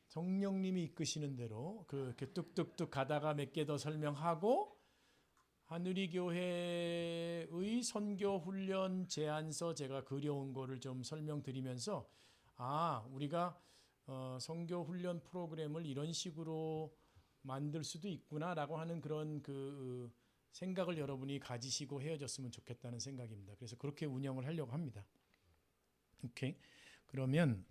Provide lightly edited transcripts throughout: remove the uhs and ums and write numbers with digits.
성령님이 이끄시는 대로 그렇게 뚝뚝뚝 가다가 몇 개 더 설명하고 하누리교회의 선교훈련 제안서 제가 그려온 거를 좀 설명드리면서 우리가 선교훈련 프로그램을 이런 식으로 만들 수도 있구나라고 하는 그런 그 생각을 여러분이 가지시고 헤어졌으면 좋겠다는 생각입니다. 그래서 그렇게 운영을 하려고 합니다. 오케이. 그러면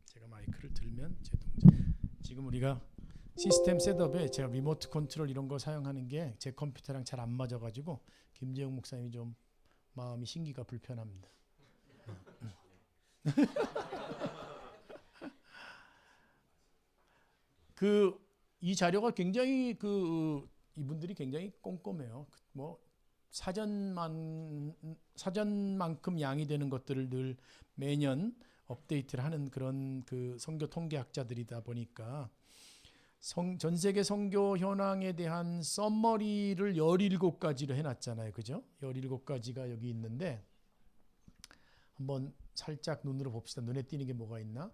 제가 마이크를 들면 제 동작. 지금 우리가 시스템 셋업에 제가 리모트 컨트롤 이런 거 사용하는 게 제 컴퓨터랑 잘 안 맞아가지고 김재용 목사님이 좀 마음이 심기가 불편합니다. 이 자료가 굉장히 이분들이 굉장히 꼼꼼해요. 뭐 사전만큼 양이 되는 것들을 늘 매년 업데이트를 하는 그런 그 선교 통계학자들이다 보니까 전 세계 선교 현황에 대한 썸머리를 17가지로 해놨잖아요. 그죠? 17가지가 여기 있는데 한번 살짝 눈으로 봅시다. 눈에 띄는 게 뭐가 있나?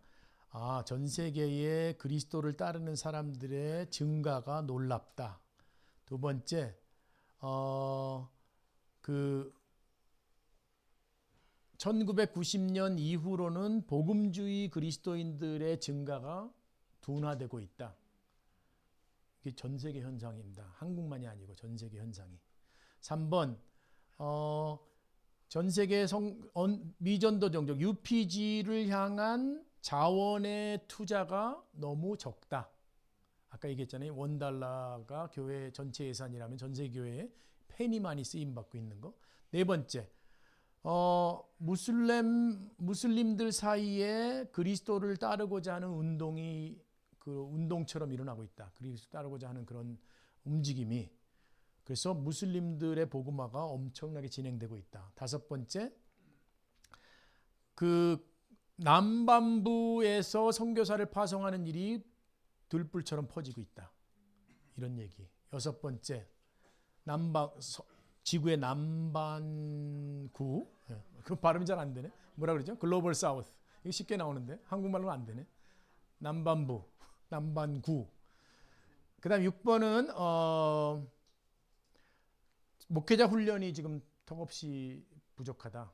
전 세계의 그리스도를 따르는 사람들의 증가가 놀랍다. 두 번째, 1990년 이후로는 복음주의 그리스도인들의 증가가 둔화되고 있다. 이게 전 세계 현상입니다. 한국만이 아니고 전 세계 현상이. 3번, 전 세계 미전도 정적 UPG를 향한 자원의 투자가 너무 적다. 아까 얘기했잖아요. $1가 교회 전체 예산이라면 전 세계 교회에 페니 많이 쓰임 받고 있는 거. 네 번째, 무슬림들 사이에 그리스도를 따르고자 하는 운동이 운동처럼 일어나고 있다. 그리스도 따르고자 하는 그런 움직임이. 그래서 무슬림들의 복음화가 엄청나게 진행되고 있다. 다섯 번째, 남반부에서 선교사를 파송하는 일이 들불처럼 퍼지고 있다. 이런 얘기. 여섯 번째, 지구의 남반구. 그 발음이 잘 안 되네. 뭐라 그러죠? 글로벌 사우스. 이거 쉽게 나오는데 한국말로는 안 되네. 남반부, 남반구. 그다음 6번은 목회자 훈련이 지금 턱없이 부족하다.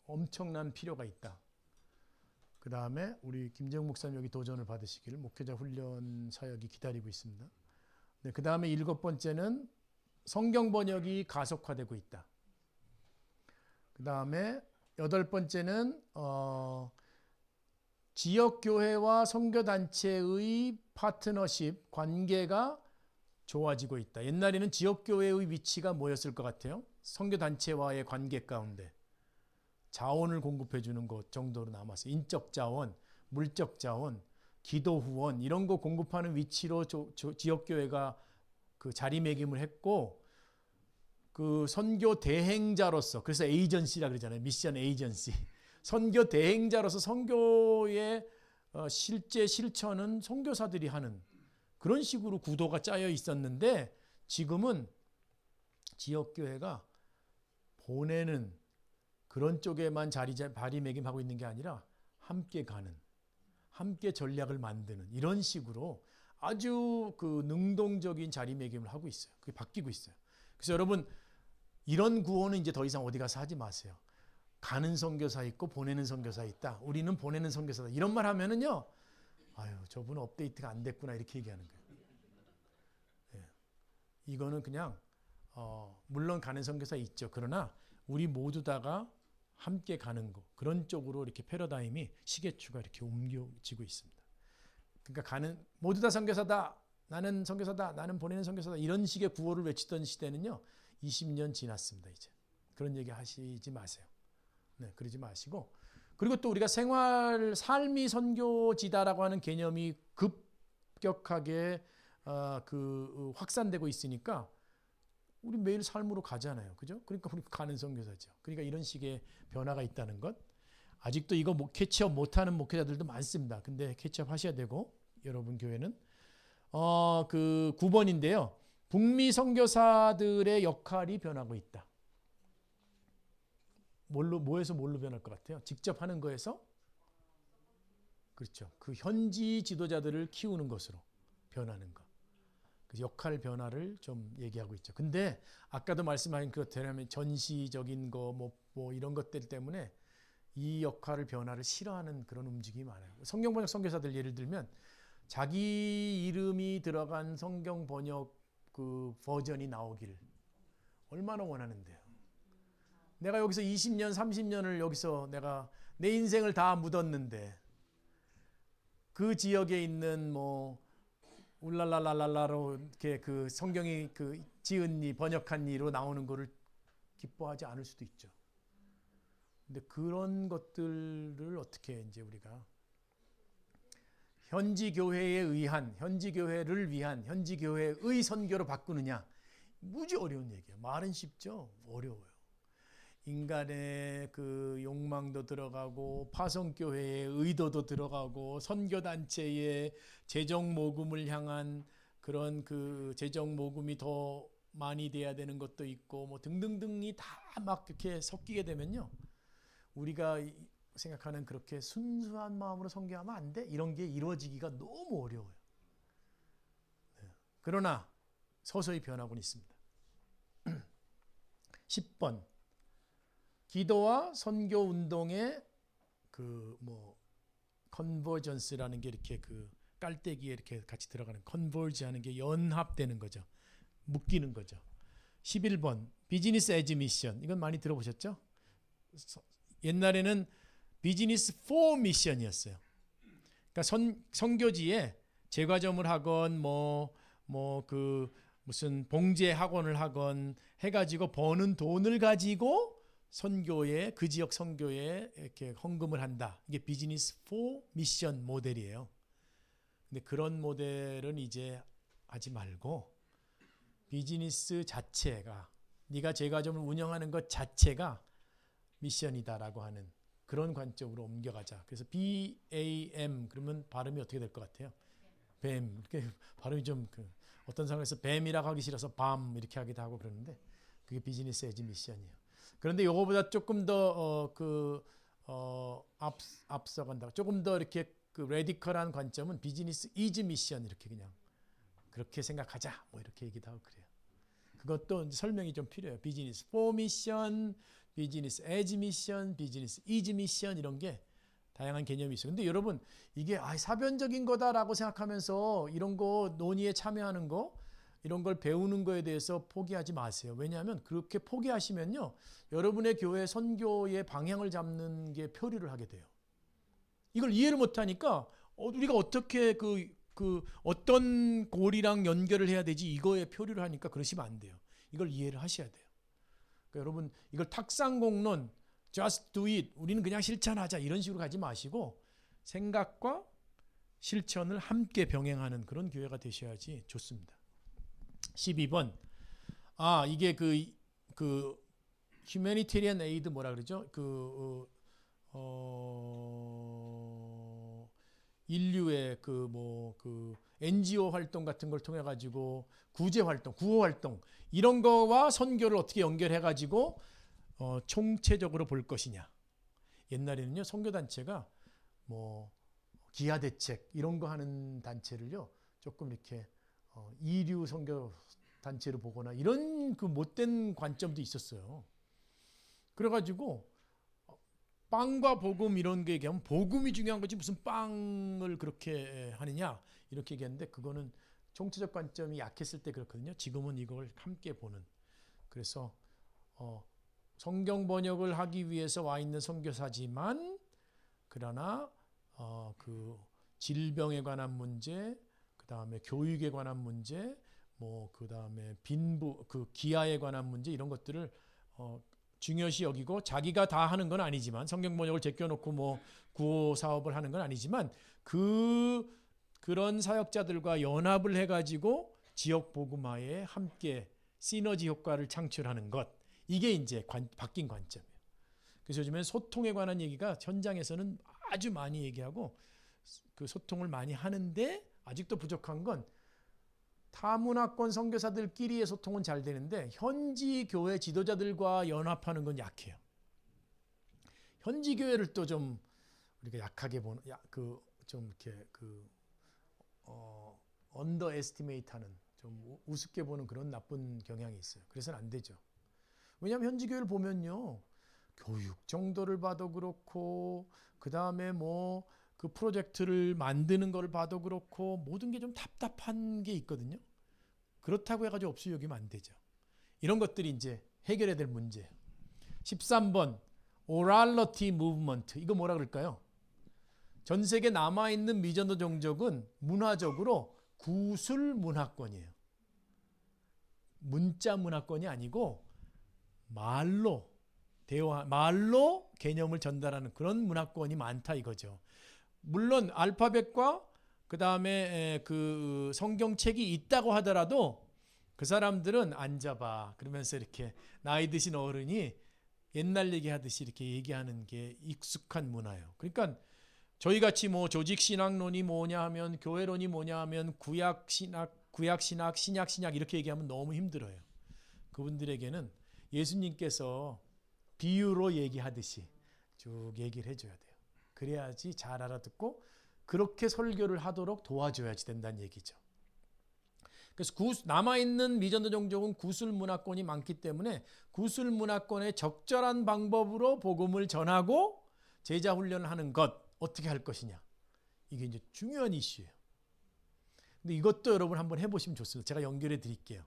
엄청난 필요가 있다. 그 다음에 우리 김재웅 목사님 여기 도전을 받으시기를 목회자 훈련 사역이 기다리고 있습니다. 네, 그 다음에 7번째는 성경 번역이 가속화되고 있다. 그 다음에 8번째는 지역교회와 선교단체의 파트너십 관계가 좋아지고 있다. 옛날에는 지역교회의 위치가 뭐였을 것 같아요? 선교단체와의 관계 가운데 자원을 공급해 주는 것 정도로 남았어요. 인적 자원, 물적 자원, 기도 후원 이런 거 공급하는 위치로 지역교회가 그 자리매김을 했고 그 선교 대행자로서 그래서 에이전시라 그러잖아요. 미션 에이전시. 선교 대행자로서 선교의 실제 실천은 선교사들이 하는 그런 식으로 구도가 짜여 있었는데 지금은 지역교회가 보내는 그런 쪽에만 자리매김하고 있는 게 아니라 함께 가는, 함께 전략을 만드는 이런 식으로 아주 그 능동적인 자리매김을 하고 있어요. 그게 바뀌고 있어요. 그래서 여러분 이런 구호는 이제 더 이상 어디 가서 하지 마세요. 가는 선교사 있고 보내는 선교사 있다. 우리는 보내는 선교사다. 이런 말 하면은요. 저분은 업데이트가 안 됐구나 이렇게 얘기하는 거예요. 네. 이거는 그냥 물론 가는 선교사 있죠. 그러나 우리 모두 다가 함께 가는 거 그런 쪽으로 이렇게 패러다임이 시계추가 이렇게 옮겨지고 있습니다. 그러니까 모두 다 선교사다. 나는 선교사다. 나는 보내는 선교사다. 이런 식의 구호를 외치던 시대는요. 20년 지났습니다. 이제 그런 얘기 하시지 마세요. 네, 그러지 마시고 그리고 또 우리가 삶이 선교지다라고 하는 개념이 급격하게 확산되고 있으니까 우리 매일 삶으로 가잖아요. 그죠? 그러니까 우리 가는 선교사죠. 그러니까 이런 식의 변화가 있다는 것. 아직도 이거 캐치업 못하는 목회자들도 많습니다. 근데 캐치업 하셔야 되고 여러분 교회는 9번인데요. 북미 선교사들의 역할이 변하고 있다. 뭐에서 뭘로 변할 것 같아요? 직접 하는 거에서 그렇죠. 그 현지 지도자들을 키우는 것으로 변하는 것. 그 역할 변화를 좀 얘기하고 있죠. 근데 아까도 말씀하신 것처럼 전시적인 거 뭐 이런 것들 때문에 이 역할을 변화를 싫어하는 그런 움직임이 많아요. 성경 번역 선교사들 예를 들면 자기 이름이 들어간 성경 번역 그 버전이 나오기를 얼마나 원하는데요. 내가 여기서 20년, 30년을 여기서 내가 내 인생을 다 묻었는데 그 지역에 있는 뭐 울랄랄랄랄라로 이렇게 그 성경이 그 지은 이 번역한 이로 나오는 거를 기뻐하지 않을 수도 있죠. 근데 그런 것들을 어떻게 이제 우리가 현지 교회에 의한, 현지 교회를 위한, 현지 교회의 선교로 바꾸느냐, 무지 어려운 얘기예요. 말은 쉽죠, 어려워요. 인간의 그 욕망도 들어가고 파송교회의 의도도 들어가고 선교단체의 재정 모금을 향한 그런 그 재정 모금이 더 많이 돼야 되는 것도 있고 뭐 등등등이 다 막 이렇게 섞이게 되면요, 우리가 생각하는 그렇게 순수한 마음으로 선교하면 안 돼? 이런 게 이루어지기가 너무 어려워요. 그러나 서서히 변하고는 있습니다. 10번 기도와 선교 운동의 그 뭐 컨버전스라는 게 이렇게 그 깔때기에 이렇게 같이 들어가는 컨버지 하는 게 연합되는 거죠. 묶이는 거죠. 11번 비즈니스 에즈 미션. 이건 많이 들어보셨죠? 옛날에는 비즈니스 포 미션이었어요. 그러니까 선교지에 제과점을 하건 뭐 그 무슨 봉제 학원을 하건 해가지고 버는 돈을 가지고 선교에 그 지역 선교에 이렇게 헌금을 한다. 이게 비즈니스 포 미션 모델이에요. 근데 그런 모델은 이제 하지 말고 비즈니스 자체가 네가 제과점을 운영하는 것 자체가 미션이다라고 하는 그런 관점으로 옮겨가자. 그래서 BAM 그러면 발음이 어떻게 될 것 같아요? 뱀. 이렇게 발음이 좀 어떤 상황에서 뱀이라고 하기 싫어서 밤 이렇게 하기도 하고 그러는데 그게 비즈니스 에즈 미션이에요. 그런데 이거보다 조금 더 앞서간다. 조금 더 이렇게 그 레디컬한 관점은 비즈니스 이즈 미션 이렇게 그냥 그렇게 생각하자. 뭐 이렇게 얘기도 하고 그래요. 그것도 설명이 좀 필요해요. 비즈니스 포 미션, 비즈니스 에즈 미션, 비즈니스 이즈 미션 이런 게 다양한 개념이 있어요. 근데 여러분 이게 사변적인 거다라고 생각하면서 이런 거 논의에 참여하는 거 이런 걸 배우는 거에 대해서 포기하지 마세요. 왜냐하면 그렇게 포기하시면요, 여러분의 교회 선교의 방향을 잡는 게 표류를 하게 돼요. 이걸 이해를 못하니까 우리가 어떻게 그 어떤 고리랑 연결을 해야 되지 이거에 표류를 하니까 그러시면 안 돼요. 이걸 이해를 하셔야 돼요. 그러니까 여러분 이걸 탁상공론 just do it 우리는 그냥 실천하자 이런 식으로 가지 마시고 생각과 실천을 함께 병행하는 그런 교회가 되셔야지 좋습니다. 12번 이게 그 휴머니테리안 에이드 뭐라 그러죠? 인류의 그 NGO 활동 같은 걸 통해 가지고 구제 활동, 구호 활동 이런 거와 선교를 어떻게 연결해 가지고 총체적으로 볼 것이냐. 옛날에는요, 선교 단체가 뭐 기아 대책 이런 거 하는 단체를요, 조금 이렇게 이류 선교 단체로 보거나 이런 그 못된 관점도 있었어요. 그래가지고 빵과 복음 이런 게 얘기하면 복음이 중요한 거지 무슨 빵을 그렇게 하느냐 이렇게 얘기했는데 그거는 총체적 관점이 약했을 때 그렇거든요. 지금은 이걸 함께 보는. 그래서 성경 번역을 하기 위해서 와 있는 선교사지만 그러나 그 질병에 관한 문제, 그 다음에 교육에 관한 문제, 뭐 그 다음에 빈부, 그 기아에 관한 문제 이런 것들을 중요시 여기고 자기가 다 하는 건 아니지만 성경 번역을 제껴놓고 뭐 구호 사업을 하는 건 아니지만 그런 사역자들과 연합을 해가지고 지역 복음화에 함께 시너지 효과를 창출하는 것 이게 이제 바뀐 관점이에요. 그래서 요즘엔 소통에 관한 얘기가 현장에서는 아주 많이 얘기하고 그 소통을 많이 하는데 아직도 부족한 건 타문화권 선교사들끼리의 소통은 잘 되는데 현지 교회 지도자들과 연합하는 건 약해요. 현지 교회를 또 좀 우리가 약하게 보는 좀 이렇게 언더 에스티메이트하는 좀 우습게 보는 그런 나쁜 경향이 있어요. 그래서는 안 되죠. 왜냐하면 현지 교회를 보면요, 교육 정도를 봐도 그렇고 그 다음에 뭐 그 프로젝트를 만드는 거를 봐도 그렇고 모든 게 좀 답답한 게 있거든요. 그렇다고 해가지고 없이 여기면 안 되죠. 이런 것들이 이제 해결해야 될 문제예요. 13번 오랄러티 무브먼트, 이거 뭐라 그럴까요? 전 세계 남아있는 미전도 종족은 문화적으로 구술 문화권이에요. 문자 문화권이 아니고 말로 말로 개념을 전달하는 그런 문화권이 많다 이거죠. 물론 알파벳과 그 다음에 그 성경책이 있다고 하더라도 그 사람들은 앉아봐 그러면서 이렇게 나이 드신 어른이 옛날 얘기하듯이 이렇게 얘기하는 게 익숙한 문화예요. 그러니까 저희 같이 뭐 조직 신학론이 뭐냐 하면 교회론이 뭐냐 하면 구약 신학, 신약 이렇게 얘기하면 너무 힘들어요. 그분들에게는 예수님께서 비유로 얘기하듯이 쭉 얘기를 해줘야 돼요. 그래야지 잘 알아듣고 그렇게 설교를 하도록 도와줘야지 된다는 얘기죠. 그래서 남아있는 미전도 종족은 구술 문화권이 많기 때문에 구술 문화권의 적절한 방법으로 복음을 전하고 제자 훈련을 하는 것 어떻게 할 것이냐, 이게 이제 중요한 이슈예요. 근데 이것도 여러분 한번 해보시면 좋습니다. 제가 연결해 드릴게요.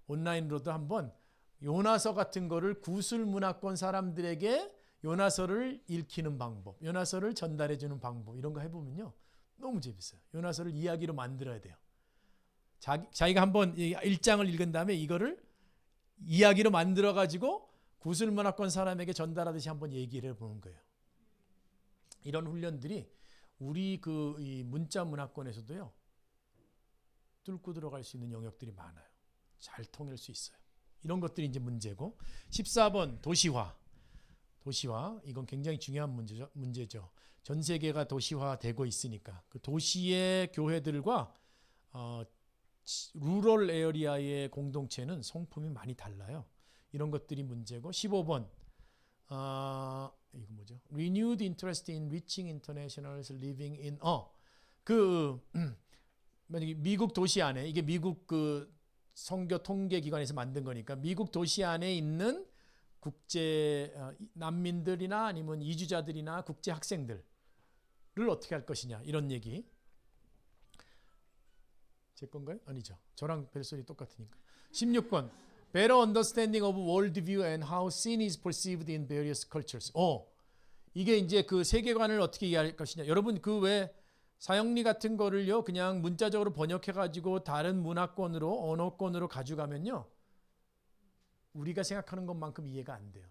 온라인으로도 한번 요나서 같은 거를 구술 문화권 사람들에게 요나서를 읽히는 방법, 요나서를 전달해 주는 방법 이런 거 해보면요 너무 재밌어요. 요나서를 이야기로 만들어야 돼요. 자기가 한번 1장을 읽은 다음에 이거를 이야기로 만들어 가지고 구술 문화권 사람에게 전달하듯이 한번 얘기를 해보는 거예요. 이런 훈련들이 우리 이 문자 문화권에서도요 뚫고 들어갈 수 있는 영역들이 많아요. 잘 통일 수 있어요. 이런 것들이 이제 문제고. 14번 도시화. 이건 굉장히 중요한 문제죠. 전 세계가 도시화되고 있으니까 그 도시의 교회들과 루럴 에어리아의 공동체는 성품이 많이 달라요. 이런 것들이 문제고. 15번 이거 뭐죠? Renewed interest in reaching internationals living in 미국 도시 안에, 이게 미국 그 선교 통계 기관에서 만든 거니까 미국 도시 안에 있는 국제 난민들이나 아니면 이주자들이나 국제 학생들을 어떻게 할 것이냐 이런 얘기. 제 건가요? 아니죠. 저랑 벨소리 똑같으니까. 16번 Better understanding of worldview and how sin is perceived in various cultures. 이게 이제 그 세계관을 어떻게 이해할 것이냐. 여러분 그 왜 사형리 같은 거를요 그냥 문자적으로 번역해 가지고 다른 문화권으로 언어권으로 가져가면요 우리가 생각하는 것만큼 이해가 안 돼요.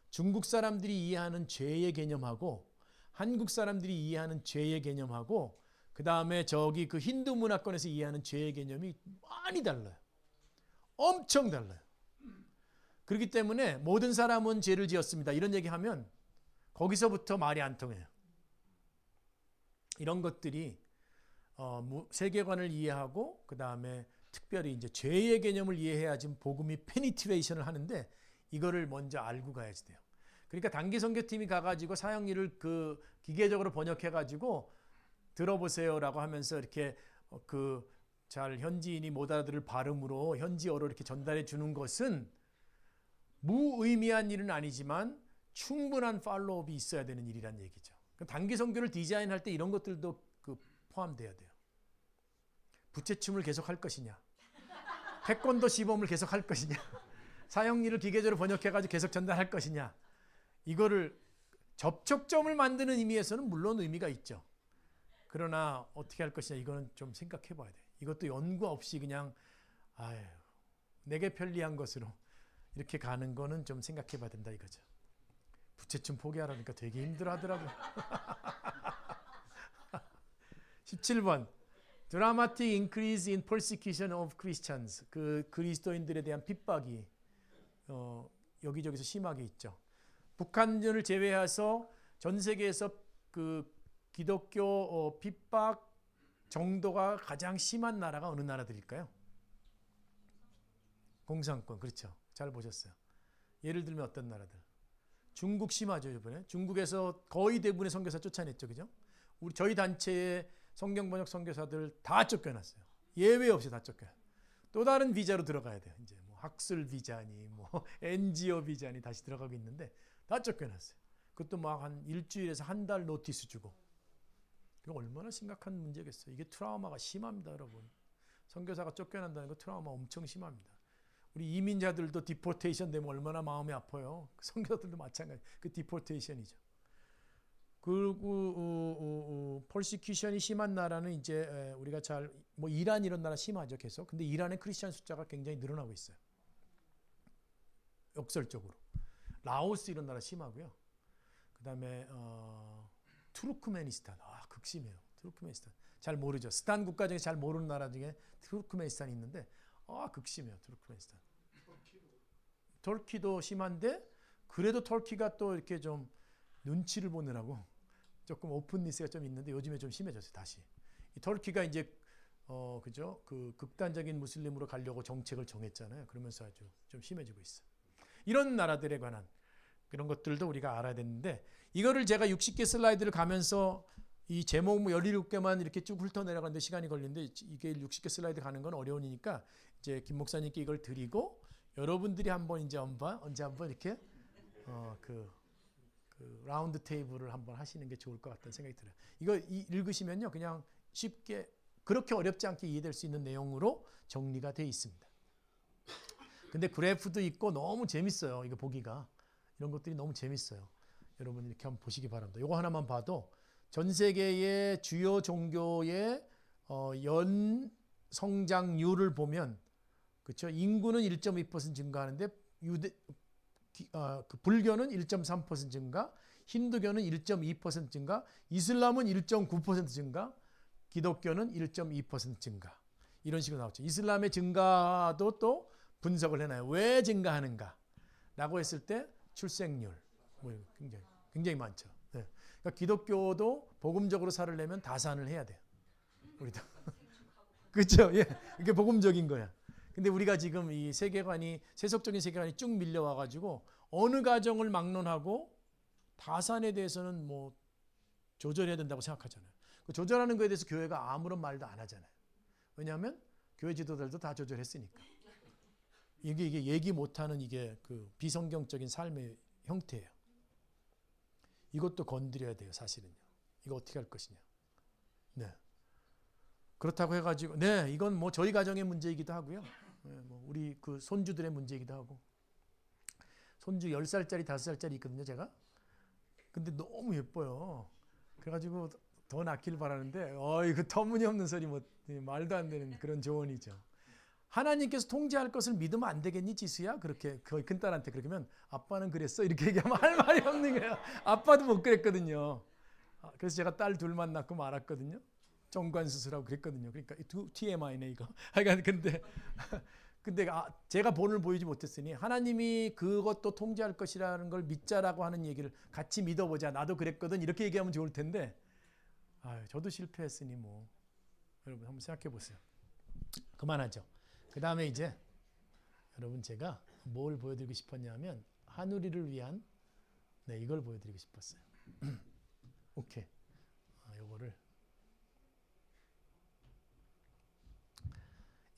중국 사람들이 이해하는 죄의 개념하고 한국 사람들이 이해하는 죄의 개념하고 그 다음에 저기 그 힌두 문화권에서 이해하는 죄의 개념이 많이 달라요. 엄청 달라요. 그렇기 때문에 모든 사람은 죄를 지었습니다. 이런 얘기하면 거기서부터 말이 안 통해요. 이런 것들이 세계관을 이해하고 그 다음에 특별히 이제 죄의 개념을 이해해야지 복음이 페니트레이션을 하는데 이거를 먼저 알고 가야지 돼요. 그러니까 단기 선교팀이 가가지고 사형리를 그 기계적으로 번역해가지고 들어보세요라고 하면서 이렇게 잘 현지인이 못 알아들을 발음으로 현지어로 이렇게 전달해 주는 것은 무의미한 일은 아니지만 충분한 팔로우업이 있어야 되는 일이란 얘기죠. 단기 선교를 디자인할 때 이런 것들도 포함돼야 돼요. 부채춤을 계속 할 것이냐, 태권도 시범을 계속 할 것이냐, 사형리를 기계적으로 번역해가지고 계속 전달할 것이냐, 이거를 접촉점을 만드는 의미에서는 물론 의미가 있죠. 그러나 어떻게 할 것이냐 이거는 좀 생각해 봐야 돼. 이것도 연구 없이 그냥 내게 편리한 것으로 이렇게 가는 거는 좀 생각해 봐야 된다 이거죠. 부채춤 포기하라니까 되게 힘들어 하더라고요. 17번 Dramatic increase in persecution of Christians. 그 그리스도인들에 대한 핍박이 여기저기서 심하게 있죠. 북한을 제외해서 전 세계에서 그 기독교 핍박 정도가 가장 심한 나라가 어느 나라들일까요? 공산권, 그렇죠. 잘 보셨어요. 예를 들면 어떤 나라들? 중국 심하죠, 이번에. 중국에서 거의 대부분의 선교사 쫓아냈죠, 그죠? 저희 단체의 성경 번역 선교사들 다 쫓겨났어요. 예외 없이 다 쫓겨요. 또 다른 비자로 들어가야 돼요. 이제 뭐 학술 비자니 뭐 NGO 비자니 다시 들어가고 있는데 다 쫓겨났어요. 그것도 막 한 일주일에서 한 달 노티스 주고. 이거 얼마나 심각한 문제겠어요. 이게 트라우마가 심합니다, 여러분. 선교사가 쫓겨난다는 거 트라우마 엄청 심합니다. 우리 이민자들도 디포테이션 되면 얼마나 마음이 아파요. 선교사들도 마찬가지. 그 디포테이션이죠. 그리고 퍼시큐션이 심한 나라는 이제 우리가 잘 뭐 이란 이런 나라 심하죠, 계속. 근데 이란의 크리스천 숫자가 굉장히 늘어나고 있어요. 역설적으로. 라오스 이런 나라 심하고요. 그다음에 투르크메니스탄. 극심해요. 투르크메니스탄. 잘 모르죠. 스탄 국가 중에 잘 모르는 나라 중에 투르크메니스탄이 있는데 극심해요. 투르크메니스탄. 터키도 심한데 그래도 터키가 또 이렇게 좀 눈치를 보느라고 조금 오픈니스가 좀 있는데 요즘에 좀 심해졌어요. 다시. 이 터키가 이제 그죠? 그 극단적인 무슬림으로 가려고 정책을 정했잖아요. 그러면서 아주 좀 심해지고 있어요. 이런 나라들에 관한 그런 것들도 우리가 알아야 되는데 이거를 제가 60개 슬라이드를 가면서 이 제목 17개만 이렇게 쭉 훑어내려가는데 시간이 걸리는데 이게 60개 슬라이드 가는 건 어려우니까 이제 김 목사님께 이걸 드리고 여러분들이 한번 이제 언제 한번 이렇게 그 라운드 테이블을 한번 하시는 게 좋을 것 같다는 생각이 들어요. 이거 읽으시면요. 그냥 쉽게 그렇게 어렵지 않게 이해될 수 있는 내용으로 정리가 되어 있습니다. 근데 그래프도 있고 너무 재밌어요. 이거 보기가. 이런 것들이 너무 재밌어요. 여러분 이렇게 한번 보시기 바랍니다. 이거 하나만 봐도 전 세계의 주요 종교의 연 성장률을 보면 그렇죠? 인구는 1.2% 증가하는데 불교는 1.3% 증가, 힌두교는 1.2% 증가, 이슬람은 1.9% 증가, 기독교는 1.2% 증가. 이런 식으로 나오죠. 이슬람의 증가도 또 분석을 해놔요. 왜 증가하는가? 라고 했을 때 출생률. 굉장히 많죠. 네. 그러니까 기독교도 복음적으로 살으려면 다산을 해야 돼요. 우리도. 그렇죠? 예. 이게 복음적인 거야. 근데 우리가 지금 이 세계관이 세속적인 세계관이 쭉 밀려와 가지고 어느 가정을 막론하고 다산에 대해서는 뭐 조절해야 된다고 생각하잖아요. 그 조절하는 거에 대해서 교회가 아무런 말도 안 하잖아요. 왜냐하면 교회 지도자들도 다 조절했으니까. 이게 얘기 못하는 이게 그 비성경적인 삶의 형태예요. 이것도 건드려야 돼요, 사실은요. 이거 어떻게 할 것이냐. 네. 그렇다고 해가지고, 네, 이건 뭐 저희 가정의 문제이기도 하고요. 네, 뭐 우리 그 손주들의 문제이기도 하고. 손주 10살짜리, 5살짜리 있거든요, 제가. 근데 너무 예뻐요. 그래가지고 더 낳기를 바라는데, 이거 터무니없는 소리, 뭐, 말도 안 되는 그런 조언이죠. 하나님께서 통제할 것을 믿으면 안 되겠니, 지수야? 그렇게, 거의 큰딸한테 그렇게 하면, 아빠는 그랬어? 이렇게 얘기하면 할 말이 없는 거예요. 아빠도 못 그랬거든요. 그래서 제가 딸 둘만 낳고 말았거든요. 정관 수술하고 그랬거든요. 그러니까 TMI네 이거. 근데 제가 본을 보이지 못했으니 하나님이 그것도 통제할 것이라는 걸 믿자라고 하는 얘기를 같이 믿어보자. 나도 그랬거든. 이렇게 얘기하면 좋을 텐데 저도 실패했으니 뭐 여러분 한번 생각해 보세요. 그만하죠. 그 다음에 이제 여러분 제가 뭘 보여드리고 싶었냐면 한우리를 위한 이걸 보여드리고 싶었어요. 오케이. 요거를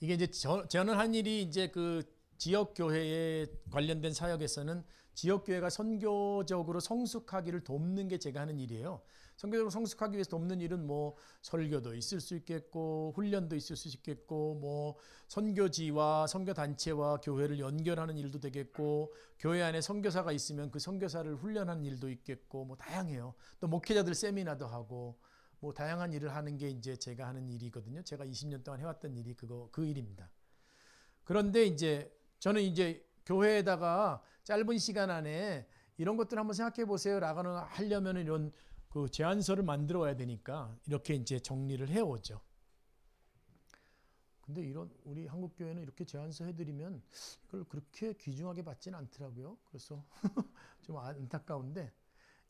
이게 이제 저는 한 일이 이제 그 지역 교회에 관련된 사역에서는 지역 교회가 선교적으로 성숙하기를 돕는 게 제가 하는 일이에요. 선교적으로 성숙하기 위해서 돕는 일은 뭐 설교도 있을 수 있겠고 훈련도 있을 수 있겠고 뭐 선교지와 선교단체와 교회를 연결하는 일도 되겠고 교회 안에 선교사가 있으면 그 선교사를 훈련하는 일도 있겠고 뭐 다양해요. 또 목회자들 세미나도 하고 뭐 다양한 일을 하는 게 이제 제가 하는 일이거든요. 제가 20년 동안 해왔던 일이 그 일입니다. 그런데 이제 저는 이제 교회에다가 짧은 시간 안에 이런 것들 한번 생각해 보세요라고 하려면 이런 그 제안서를 만들어 와야 되니까 이렇게 이제 정리를 해 오죠. 근데 이런 우리 한국 교회는 이렇게 제안서 해드리면 그걸 그렇게 귀중하게 받지는 않더라고요. 그래서 좀 안타까운데.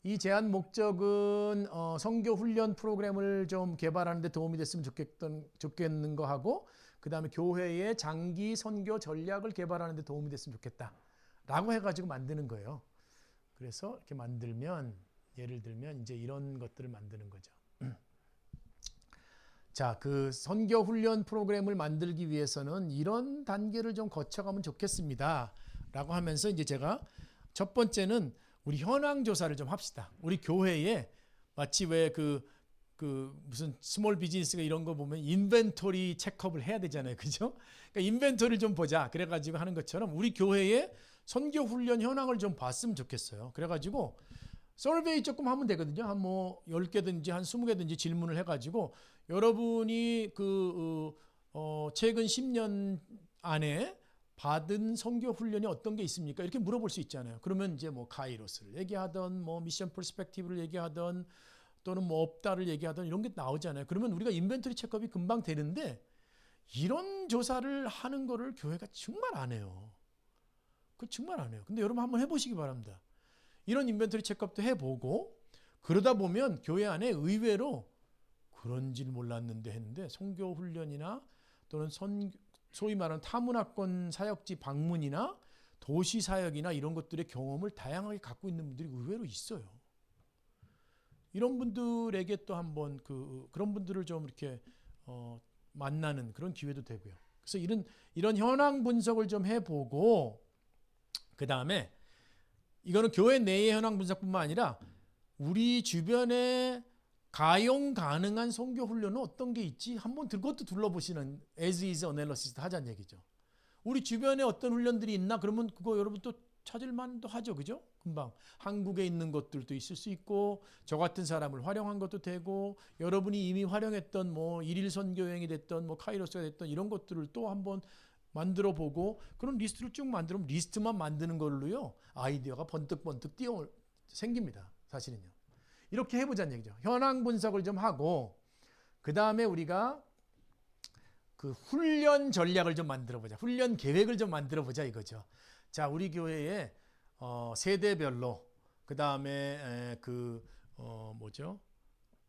이 제안 목적은 선교 훈련 프로그램을 좀 개발하는 데 도움이 됐으면 좋겠는 거 하고 그다음에 교회의 장기 선교 전략을 개발하는 데 도움이 됐으면 좋겠다라고 해가지고 만드는 거예요. 그래서 이렇게 만들면 예를 들면 이제 이런 것들을 만드는 거죠. 자, 그 선교 훈련 프로그램을 만들기 위해서는 이런 단계를 좀 거쳐가면 좋겠습니다. 라고 하면서 이제 제가 첫 번째는 우리 현황 조사를 좀 합시다. 우리 교회에 마치 왜 무슨 스몰 비즈니스가 이런 거 보면 인벤토리 체크업을 해야 되잖아요. 그죠? 그러니까 인벤토리를 좀 보자. 그래가지고 하는 것처럼 우리 교회에 선교 훈련 현황을 좀 봤으면 좋겠어요. 그래가지고 서베이 조금 하면 되거든요. 한 뭐 10개든지 한 20개든지 질문을 해가지고 여러분이 최근 10년 안에 받은 선교 훈련이 어떤 게 있습니까? 이렇게 물어볼 수 있잖아요. 그러면 이제 뭐 카이로스를 얘기하던 뭐 미션 퍼스펙티브를 얘기하던 또는 뭐 없다를 얘기하던 이런 게 나오잖아요. 그러면 우리가 인벤토리 체크업이 금방 되는데 이런 조사를 하는 거를 교회가 정말 안 해요. 그 정말 안 해요. 근데 여러분 한번 해보시기 바랍니다. 이런 인벤토리 체크업도 해보고 그러다 보면 교회 안에 의외로 그런 줄 몰랐는데 했는데 선교 훈련이나 또는 소위 말하는 타문화권 사역지 방문이나 도시 사역이나 이런 것들의 경험을 다양하게 갖고 있는 분들이 의외로 있어요. 이런 분들에게 또 한번 그런 분들을 좀 이렇게 만나는 그런 기회도 되고요. 그래서 이런 현황 분석을 좀 해보고 그 다음에 이거는 교회 내의 현황 분석뿐만 아니라 우리 주변에 가용 가능한 선교 훈련은 어떤 게 있지? 한번 그것도 둘러보시는 as is analysis 하자는 얘기죠. 우리 주변에 어떤 훈련들이 있나? 그러면 그거 여러분 또 찾을 만도 하죠. 그죠? 금방 한국에 있는 것들도 있을 수 있고 저 같은 사람을 활용한 것도 되고 여러분이 이미 활용했던 뭐 일일 선교 여행이 됐던 뭐 카이로스가 됐던 이런 것들을 또 한번 만들어 보고 그런 리스트를 쭉 만들면 리스트만 만드는 걸로요. 아이디어가 번뜩번뜩 생깁니다. 사실은요. 이렇게 해보자는 얘기죠. 현황 분석을 좀 하고 그 다음에 우리가 그 훈련 전략을 좀 만들어보자. 훈련 계획을 좀 만들어보자 이거죠. 자, 우리 교회에 세대별로 그 다음에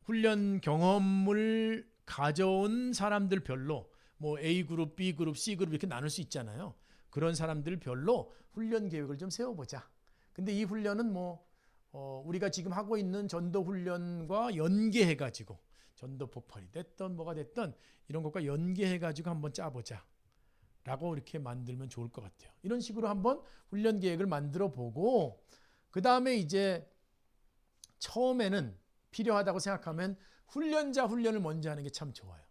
훈련 경험을 가져온 사람들별로 뭐 A그룹, B그룹, C그룹 이렇게 나눌 수 있잖아요. 그런 사람들별로 훈련 계획을 좀 세워보자. 근데 이 훈련은 우리가 지금 하고 있는 전도 훈련과 연계해가지고 전도 폭발이 됐던 뭐가 됐던 이런 것과 연계해가지고 한번 짜보자 라고 이렇게 만들면 좋을 것 같아요. 이런 식으로 한번 훈련 계획을 만들어 보고 그 다음에 이제 처음에는 필요하다고 생각하면 훈련자 훈련을 먼저 하는 게 참 좋아요.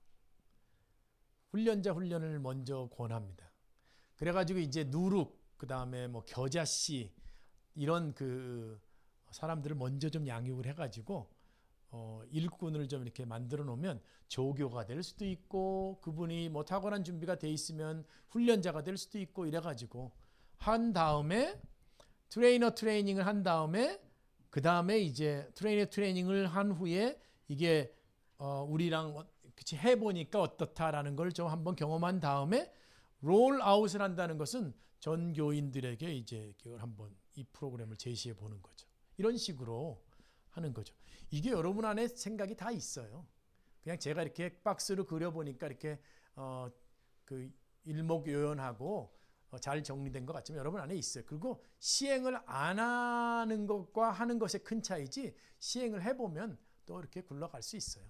훈련자 훈련을 먼저 권합니다. 그래가지고 이제 누룩 그 다음에 뭐 겨자씨 이런 사람들을 먼저 좀 양육을 해가지고 일꾼을 좀 이렇게 만들어 놓으면 조교가 될 수도 있고 그분이 뭐 탁월한 준비가 돼 있으면 훈련자가 될 수도 있고 이래가지고 한 다음에 트레이닝을 한 다음에 그 다음에 이제 트레이닝을 한 후에 이게 우리랑 해보니까 어떻다라는 걸 좀 한번 경험한 다음에 롤아웃을 한다는 것은 전 교인들에게 이제 그걸 한번 이 프로그램을 제시해 보는 거죠. 이런 식으로 하는 거죠. 이게 여러분 안에 생각이 다 있어요. 그냥 제가 이렇게 박스로 그려보니까 이렇게 일목요연하고 잘 정리된 것 같지만 여러분 안에 있어요. 그리고 시행을 안 하는 것과 하는 것의 큰 차이지 시행을 해보면 또 이렇게 굴러갈 수 있어요.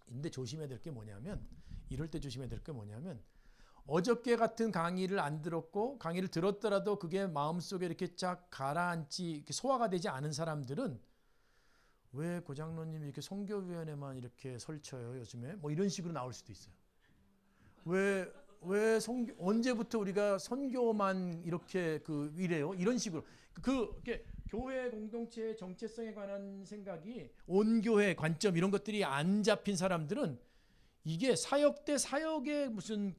근데 조심해야 될 게 뭐냐면 이럴 때 조심해야 될 게 뭐냐면 어저께 같은 강의를 안 들었고 강의를 들었더라도 그게 마음속에 이렇게 쫙 가라앉지 이렇게 소화가 되지 않은 사람들은 왜 고장로님이 이렇게 선교위원회만 이렇게 설쳐요 요즘에 뭐 이런 식으로 나올 수도 있어요. 왜 언제부터 우리가 선교만 이렇게 이래요? 이런 식으로 이렇게 교회 공동체의 정체성에 관한 생각이 온교회 관점 이런 것들이 안 잡힌 사람들은 이게 사역 대 사역의 무슨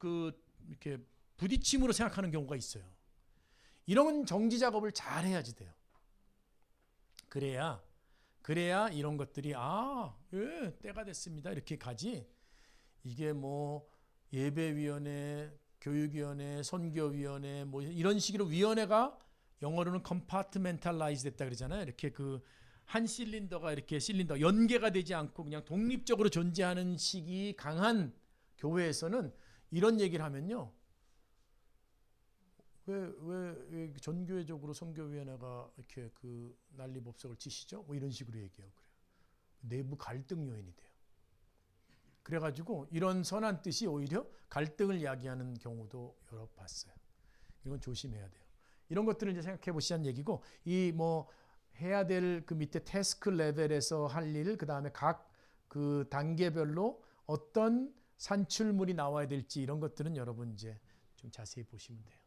이렇게 부딪힘으로 생각하는 경우가 있어요. 이런 정지 작업을 잘 해야지 돼요. 그래야 이런 것들이 때가 됐습니다 이렇게 가지. 이게 뭐 예배위원회, 교육위원회, 선교위원회 뭐 이런 식으로 위원회가 영어로는 compartmentalize 됐다 그러잖아요. 이렇게 한 실린더가 이렇게 연계가 되지 않고 그냥 독립적으로 존재하는 식이 강한 교회에서는 이런 얘기를 하면요. 왜 전교회적으로 선교위원회가 이렇게 난리법석을 치시죠? 뭐 이런 식으로 얘기해요. 그래요. 내부 갈등 요인이 돼요. 그래가지고 이런 선한 뜻이 오히려 갈등을 야기하는 경우도 여러 봤어요. 이건 조심해야 돼요. 이런 것들을 이제 생각해 보시자는 얘기고, 이 뭐 해야 될 그 밑에 태스크 레벨에서 할 일, 그 다음에 각 그 단계별로 어떤 산출물이 나와야 될지 이런 것들은 여러분 이제 좀 자세히 보시면 돼요.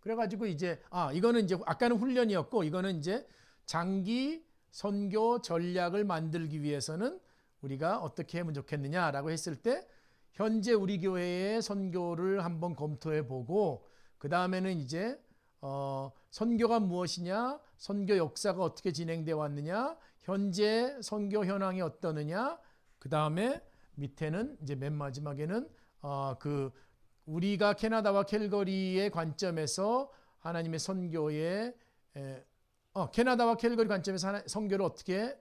그래가지고 이제 이거는 이제 아까는 훈련이었고, 이거는 이제 장기 선교 전략을 만들기 위해서는 우리가 어떻게 하면 좋겠느냐라고 했을 때 현재 우리 교회의 선교를 한번 검토해 보고, 그 다음에는 이제 선교가 무엇이냐, 선교 역사가 어떻게 진행되어 왔느냐, 현재 선교 현황이 어떠느냐, 그 다음에 밑에는 이제 맨 마지막에는 그 우리가 캐나다와 캘거리의 관점에서 하나님의 선교의 캐나다와 캘거리 관점에서 선교를 어떻게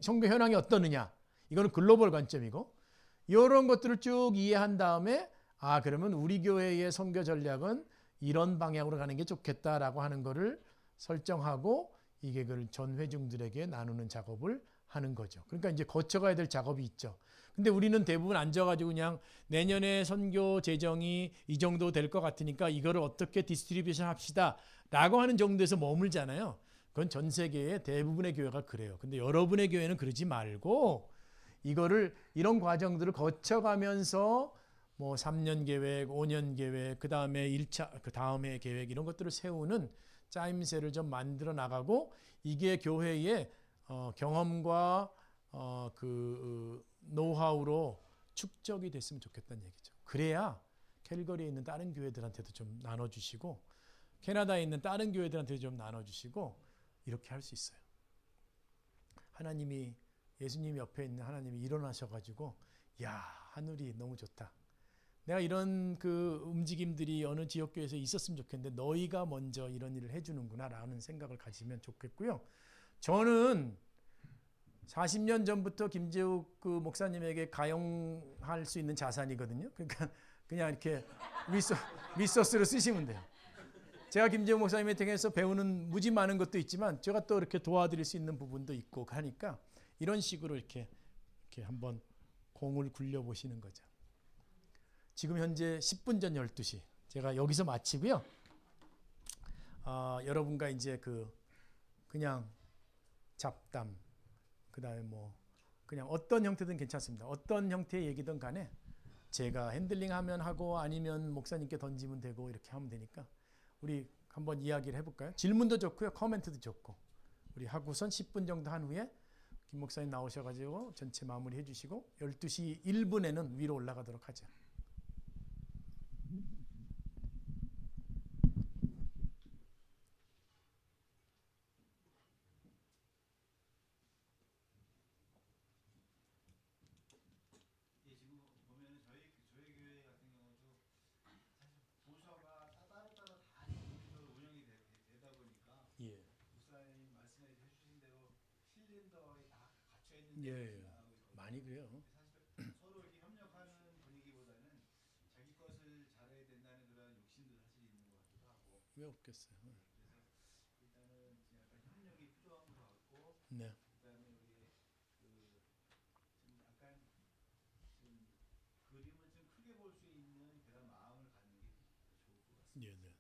선교 현황이 어떠느냐, 이거는 글로벌 관점이고, 이런 것들을 쭉 이해한 다음에 그러면 우리 교회의 선교 전략은 이런 방향으로 가는 게 좋겠다라고 하는 거를 설정하고 이게 그걸 전 회중들에게 나누는 작업을 하는 거죠. 그러니까 이제 거쳐가야 될 작업이 있죠. 근데 우리는 대부분 앉아가지고 그냥 내년에 선교 재정이 이 정도 될 것 같으니까 이거를 어떻게 디스트리뷰션 합시다 라고 하는 정도에서 머물잖아요. 그건 전 세계의 대부분의 교회가 그래요. 근데 여러분의 교회는 그러지 말고 이거를 이런 과정들을 거쳐가면서 뭐 3년 계획, 5년 계획, 그 다음에 1차, 그 다음에 계획 이런 것들을 세우는 짜임새를 좀 만들어 나가고, 이게 교회의 경험과 그 노하우로 축적이 됐으면 좋겠다는 얘기죠. 그래야 캘거리에 있는 다른 교회들한테도 좀 나눠주시고, 캐나다에 있는 다른 교회들한테도 좀 나눠주시고, 이렇게 할 수 있어요. 하나님이, 예수님 옆에 있는 하나님이 일어나셔가지고, 야, 하늘이 너무 좋다. 내가 이런 그 움직임들이 어느 지역교회에서 있었으면 좋겠는데 너희가 먼저 이런 일을 해주는구나 라는 생각을 가지면 좋겠고요. 저는 40년 전부터 김재욱 그 목사님에게 가용할 수 있는 자산이거든요. 그러니까 그냥 이렇게 리소스로 쓰시면 돼요. 제가 김재욱 목사님에 통해서 배우는 무지 많은 것도 있지만 제가 또 이렇게 도와드릴 수 있는 부분도 있고 하니까 이런 식으로 이렇게 한번 공을 굴려보시는 거죠. 지금 현재 10분 전 12시. 제가 여기서 마치고요. 여러분과 이제 그냥 잡담, 그 다음에 뭐 그냥 어떤 형태든 괜찮습니다. 어떤 형태의 얘기든 간에 제가 핸들링하면 하고 아니면 목사님께 던지면 되고 이렇게 하면 되니까 우리 한번 이야기를 해볼까요? 질문도 좋고요. 코멘트도 좋고. 우리 하고선 10분 정도 한 후에 김 목사님 나오셔가지고 전체 마무리 해주시고 12시 1분에는 위로 올라가도록 하죠. 예. 목사님 말씀해 주신 대로 실린더에 다 갇혀 있는 예. 많이 그래요. 사실 서로 이렇게 협력하는 분위기보다는 자기 것을 잘해야 된다는 그런 욕심도 사실 있는 것 같기도 하고. 왜 없겠어요. 그래서 일단은 약간 협력이 필요한 것 같고. 네. 그다음에 우리 좀 약간 좀 그림을 좀 크게 볼 수 있는 그런 마음을 갖는 게 좋을 것 같습니다. 예, 네.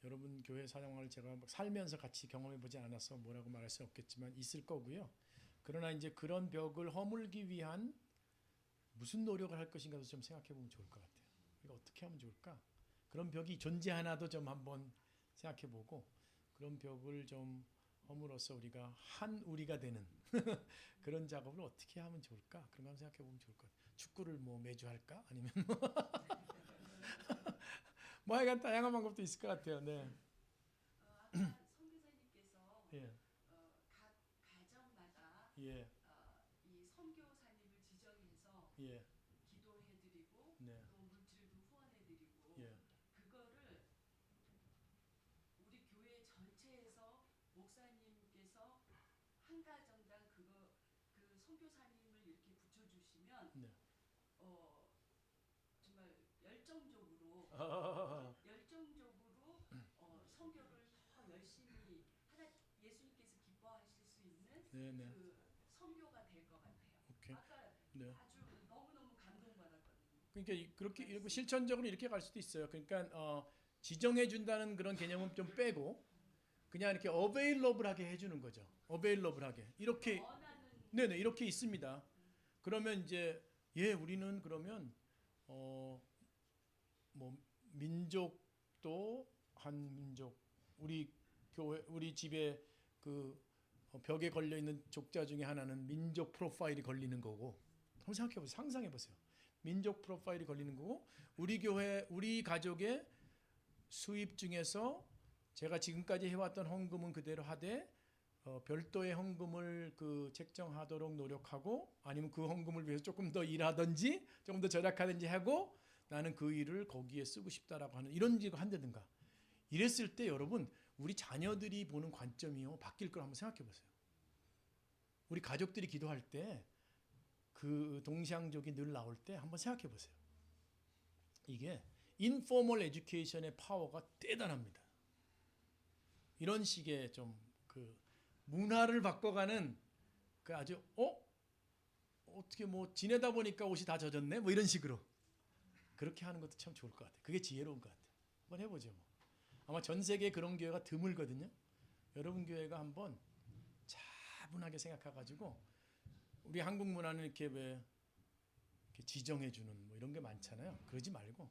여러분 교회 사정을 제가 살면서 같이 경험해 보지 않아서 뭐라고 말할 수 없겠지만 있을 거고요. 그러나 이제 그런 벽을 허물기 위한 무슨 노력을 할 것인가도 좀 생각해 보면 좋을 것 같아요. 우리가 어떻게 하면 좋을까? 그런 벽이 존재하나도 좀 한번 생각해 보고 그런 벽을 좀 허물어서 우리가 한 우리가 되는 그런 작업을 어떻게 하면 좋을까? 그런 거 한번 생각해 보면 좋을 것 같아요. 축구를 뭐 매주 할까? 아니면 뭐 하여간 다양한 방법도 있을 것 같아요. 네. 아까 선교사님께서 예. 각 가정마다 예. 이 선교사님을 지정해서 예. 기도해드리고 네. 또 물질도 후원해드리고 예. 그거를 우리 교회 전체에서 목사님께서 한 가정당 그 선교사님을 이렇게 붙여주시면 네. 정말 열정적으로 선교를 더 열심히 예수님께서 기뻐하실 수 있는 네, 네. 그 선교가 될 것 같아요. 오케이. 아까 네. 아주 너무너무 감동받았거든요. 그러니까 그렇게 이렇게 실천적으로 이렇게 갈 수도 있어요. 그러니까 지정해 준다는 그런 개념은 좀 빼고 그냥 이렇게 어베일러블하게 해주는 거죠. 어베일러블하게 이렇게 원하는 네네 이렇게 있습니다. 그러면 이제 우리는 그러면 뭐 민족도 한 민족 우리 교회 우리 집에 그 벽에 걸려 있는 족자 중에 하나는 민족 프로파일이 걸리는 거고 한번 생각해 보세요. 상상해 보세요. 민족 프로파일이 걸리는 거고 우리 교회 우리 가족의 수입 중에서 제가 지금까지 해왔던 헌금은 그대로 하되 별도의 헌금을 그 책정하도록 노력하고 아니면 그 헌금을 위해서 조금 더 일하든지 조금 더 절약하든지 하고 나는 그 일을 거기에 쓰고 싶다라고 하는 이런 식으로 한다든가 이랬을 때 여러분 우리 자녀들이 보는 관점이요 바뀔 걸 한번 생각해 보세요. 우리 가족들이 기도할 때 그 동시항족이 늘 나올 때 한번 생각해 보세요. 이게 인포멀 에듀케이션의 파워가 대단합니다. 이런 식의 좀 그 문화를 바꿔가는 그 아주 어떻게 뭐 지내다 보니까 옷이 다 젖었네 뭐 이런 식으로 그렇게 하는 것도 참 좋을 것 같아요. 그게 지혜로운 것 같아요. 한번 해보죠. 뭐. 아마 전 세계에 그런 교회가 드물거든요. 여러분 교회가 한번 차분하게 생각해가지고 우리 한국 문화는 이렇게 왜 이렇게 지정해주는 뭐 이런 게 많잖아요. 그러지 말고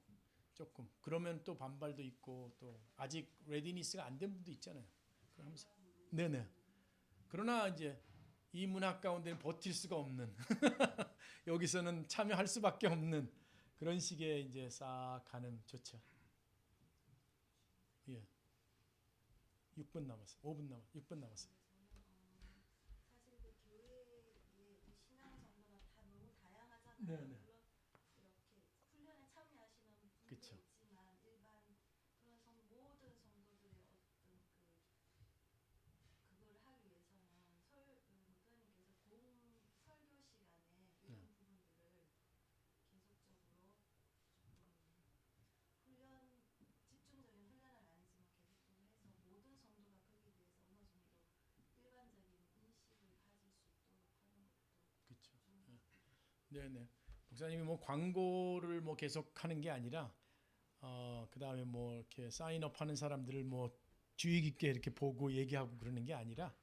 조금 그러면 또 반발도 있고 또 아직 레디니스가 안 된 분도 있잖아요. 그러면서 네네. 그러나 이제 이 문화 가운데는 버틸 수가 없는 여기서는 참여할 수밖에 없는 그런 식의 이제 싹 가는 좋죠. 예. 6분 남았어. 5분 남았어. 6분 남았어. 사실 그 교회의 이 신앙 정보가 다 너무 다양하잖아요. 네, 네. 물론 이렇게 훈련에 참여하시는 분도 그쵸. 있지만 일반 그런 모든 성도들의 어떤 그걸 하기 위해서는 목사님께서 설교 시간에 이런 네. 부분들을 계속적으로 집중적인 훈련은 아니지만 계속적으로 해서 모든 성도가 거기에 대해서 어느 정도 일반적인 인식을 가질 수 있도록 하는 것도 그렇죠. 네네. 목사님이 뭐 광고를 뭐 계속 하는 게 아니라 그 다음에 뭐 이렇게 사인업 하는 사람들을 뭐 주의 깊게 이렇게 보고 얘기하고 그러는 게 아니라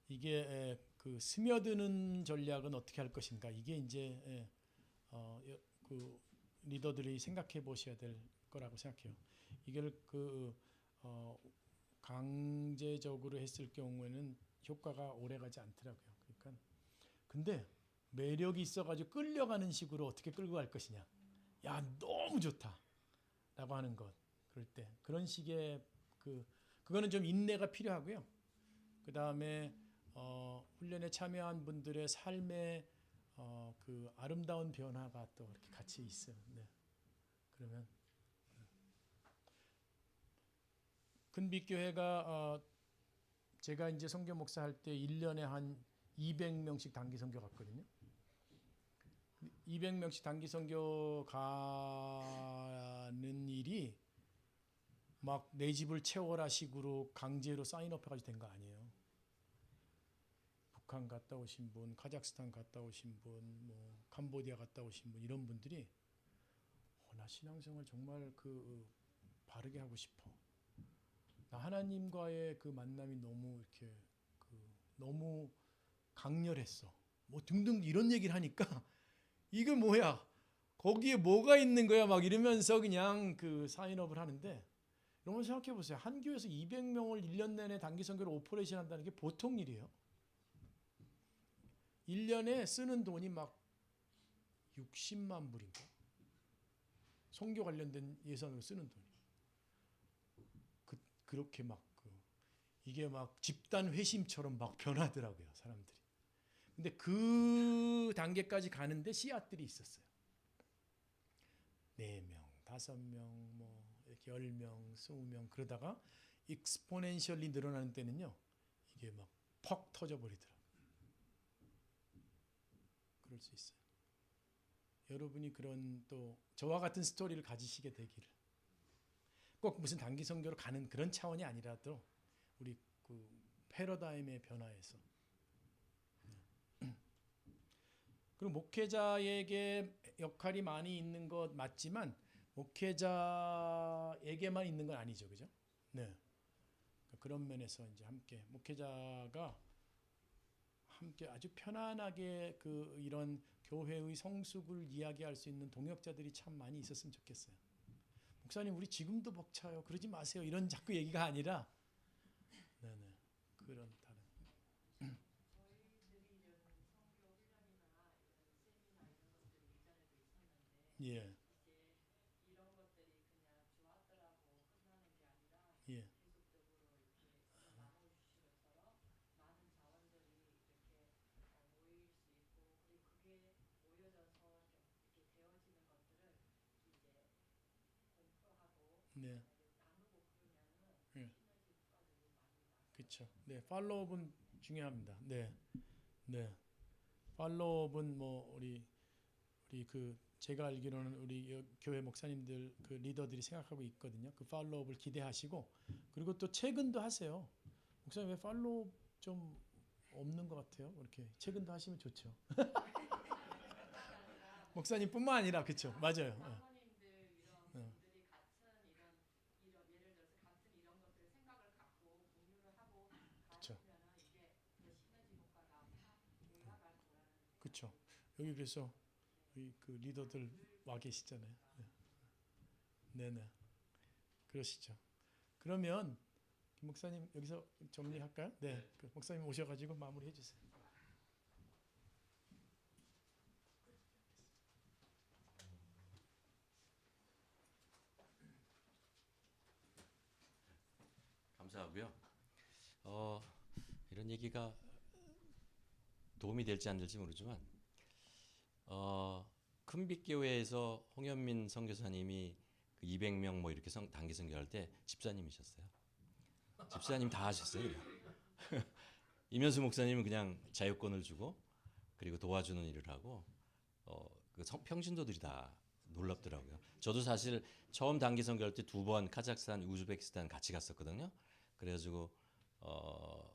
이게 그 스며드는 전략은 어떻게 할 것인가 이게 이제 그 리더들이 생각해 보셔야 될 거라고 생각해요. 이걸 강제적으로 했을 경우에는 효과가 오래가지 않더라고요. 그러니까 근데 매력이 있어가지고 끌려가는 식으로 어떻게 끌고 갈 것이냐. 야 너무 좋다라고 하는 것. 그럴 때 그런 식의 그거는 좀 인내가 필요하고요. 그 다음에 훈련에 참여한 분들의 삶의 그 아름다운 변화가 또 이렇게 같이 있어요. 네. 그러면 큰빛교회가 제가 이제 선교 목사 할 때 1년에 한 200명씩 단기 선교 갔거든요. 200명씩 단기 선교 가는 일이 막 내 집을 채워라 식으로 강제로 사인업 해가지고 된 거 아니에요. 북한 갔다 오신 분, 카자흐스탄 갔다 오신 분, 뭐 캄보디아 갔다 오신 분 이런 분들이 나 신앙생활 정말 바르게 하고 싶어. 나 하나님과의 그 만남이 너무 이렇게 너무 강렬했어. 뭐 등등 이런 얘기를 하니까 이게 뭐야? 거기에 뭐가 있는 거야? 막 이러면서 그냥 사인업을 하는데 여러분 생각해 보세요. 한 교회에서 200명을 1년 내내 단기 선교로 오퍼레이션 한다는 게 보통 일이에요. 1년에 쓰는 돈이 막 60만 불인가? 선교 관련된 예산으로 쓰는 돈이. 그렇게 이게 막 집단 회심처럼 막 변하더라고요, 사람들이. 근데 그 단계까지 가는데 씨앗들이 있었어요. 4명, 5명, 뭐 이렇게 10명, 20명 그러다가 익스포넨셜리 늘어나는 때는요. 이게 막 퍽 터져 버리더라고요. 그럴 수 있어요. 여러분이 그런 또 저와 같은 스토리를 가지시게 되기를. 꼭 무슨 단기 선교로 가는 그런 차원이 아니라도 우리 패러다임의 변화에서 그리고 목회자에게 역할이 많이 있는 것 맞지만 목회자에게만 있는 건 아니죠, 그죠? 네. 그런 면에서 이제 함께 목회자가 함께 아주 편안하게 그 이런 교회의 성숙을 이야기할 수 있는 동역자들이 참 많이 있었으면 좋겠어요. 목사님 우리 지금도 벅차요. 그러지 마세요. 이런 자꾸 얘기가 아니라 네네 그런 다른 저희들이 이런 성교 훈련이나 이런 세미나 이런 것들이 이전에도 있었는데 예 이제 이런 것들이 그냥 좋았더라고 끝나는 게 아니라 예. 계속적으로 이렇게 오늘 나눠 주신 것처럼 많은 자원들이 이렇게 모일 수 있고 그리고 그게 모여져서 이렇게 되어지는 것들을 이제 공표하고 네. 나누고 그러면은 예. 시너지 효과들이 많이 나서 그렇죠. 네, 팔로업은 중요합니다. 네, 네. 팔로업은 뭐 우리 그 제가 알기로는 우리 교회 목사님들 그 리더들이 생각하고 있거든요. 그 팔로업을 기대하시고 그리고 또 최근도 하세요. 목사님 왜 팔로업 좀 없는 것 같아요? 이렇게 최근도 하시면 좋죠. 목사님뿐만 아니라 그렇죠. 맞아요. 사모님들 이런 어. 분들이 같은 이런 예를 들어서 같은 이런 것들을 생각을 갖고 공유를 하고 그쵸. 가시면은 이게 더 시너지 효과가 다 올라갈 거라는 그렇죠. 여기 그래서 그 리더들 와 계시잖아요. 네, 네, 그러시죠. 그러면 김 목사님 여기서 정리할까요? 네, 그 목사님 오셔가지고 마무리해 주세요. 감사하고요. 이런 얘기가 도움이 될지 안 될지 모르지만 큰빛교회에서 홍현민 선교사님이 그 200명 뭐 이렇게 단기 선교할 때 집사님이셨어요. 집사님 다 하셨어요. 이면수 목사님은 그냥 자유권을 주고 그리고 도와주는 일을 하고 그 평신도들이 다 놀랍더라고요. 저도 사실 처음 단기 선교할 때 2번 카자흐스탄, 우즈베키스탄 같이 갔었거든요. 그래가지고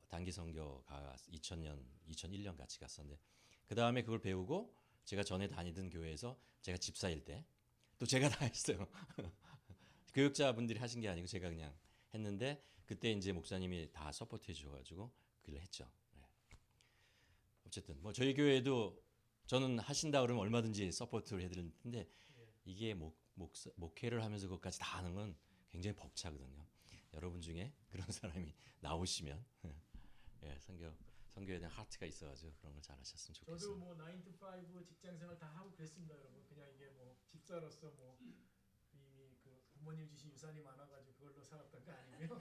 단기 선교가 2000년, 2001년 같이 갔었는데 그 다음에 그걸 배우고 제가 전에 다니던 교회에서 제가 집사일 때 또 제가 다 했어요. 교육자분들이 하신 게 아니고 제가 그냥 했는데 그때 이제 목사님이 다 서포트해 주셔가지고 그 일을 했죠. 네. 어쨌든 뭐 저희 교회도 저는 하신다 그러면 얼마든지 서포트를 해드릴 텐데 이게 목회를 하면서 그것까지 다 하는 건 굉장히 벅차거든요. 여러분 중에 그런 사람이 나오시면 예, 선교에 대한 하트가 있어가지고 그런 걸 잘하셨으면 저도 좋겠습니다. 뭐 9 to 5 직장 생활 다 하고 그랬습니다, 여러분. 그냥 이게 뭐 집사로서 뭐 이미 그 부모님 주신 유산이 많아가지고 그걸로 살았던 거 아니고요.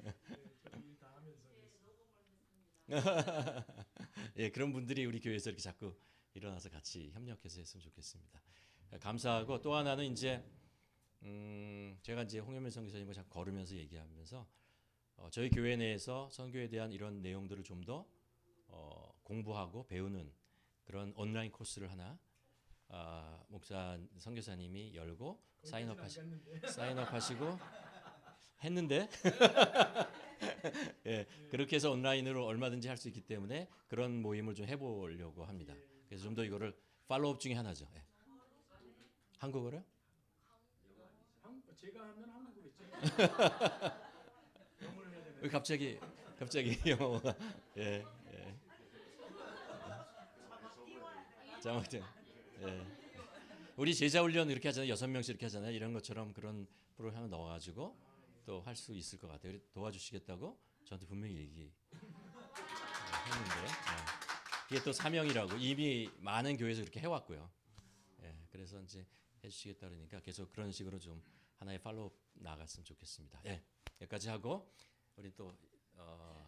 네, 저도 일 다 하면서 그랬어요. 예, 그런 분들이 우리 교회에서 이렇게 자꾸 일어나서 같이 협력해서 했으면 좋겠습니다. 감사하고 또 하나는 이제 제가 이제 홍현민 선교사님과 자꾸 걸으면서 얘기하면서 저희 교회 내에서 선교에 대한 이런 내용들을 좀 더 공부하고 배우는 그런 온라인 코스를 하나 목사 선교사님이 열고 사인업하시고 했는데 예, 그렇게 해서 온라인으로 얼마든지 할 수 있기 때문에 그런 모임을 좀 해보려고 합니다. 그래서 좀 더 이거를 팔로업 중에 하나죠. 예. 한국어로요? 제가 하면 한국어겠죠. 영어를 해야 되나요? 왜 갑자기 영어가 예. 자막장. 예. 우리 제자 훈련 이렇게 하잖아요. 6명씩 이렇게 하잖아요. 이런 것처럼 그런 프로그램 하나 넣어가지고 또 할 수 있을 것 같아요. 도와주시겠다고 저한테 분명히 얘기했는데 이게 또 사명이라고 이미 많은 교회에서 그렇게 해왔고요. 예. 그래서 이제 해주시겠다 그러니까 계속 그런 식으로 좀 하나의 팔로우 나갔으면 좋겠습니다. 예. 여기까지 하고 우리 또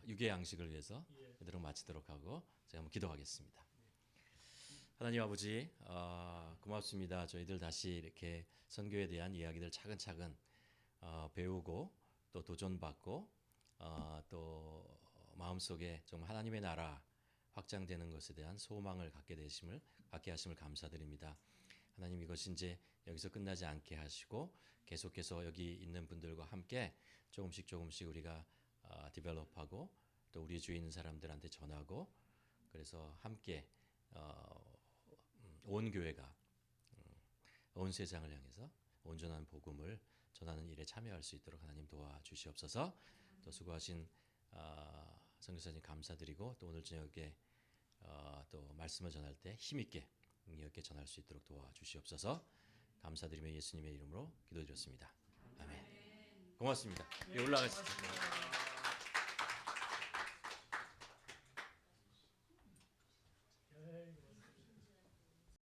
유괴 양식을 위해서 이대로 마치도록 하고 제가 한번 기도하겠습니다. 하나님 아버지 고맙습니다. 저희들 다시 이렇게 선교에 대한 이야기들 차근차근 배우고 또 도전받고 또 마음속에 정말 하나님의 나라 확장되는 것에 대한 소망을 갖게 하심을 감사드립니다. 하나님 이것이 이제 여기서 끝나지 않게 하시고 계속해서 여기 있는 분들과 함께 조금씩 우리가 디벨롭하고 또 우리 주위에 있는 사람들한테 전하고 그래서 함께 온 교회가 온 세상을 향해서 온전한 복음을 전하는 일에 참여할 수 있도록 하나님 도와주시옵소서. 또 수고하신 선교사님 감사드리고 또 오늘 저녁에 또 말씀을 전할 때 힘있게 능력있게 전할 수 있도록 도와주시옵소서. 감사드리며 예수님의 이름으로 기도드렸습니다. 아멘. 고맙습니다. 올라가시죠.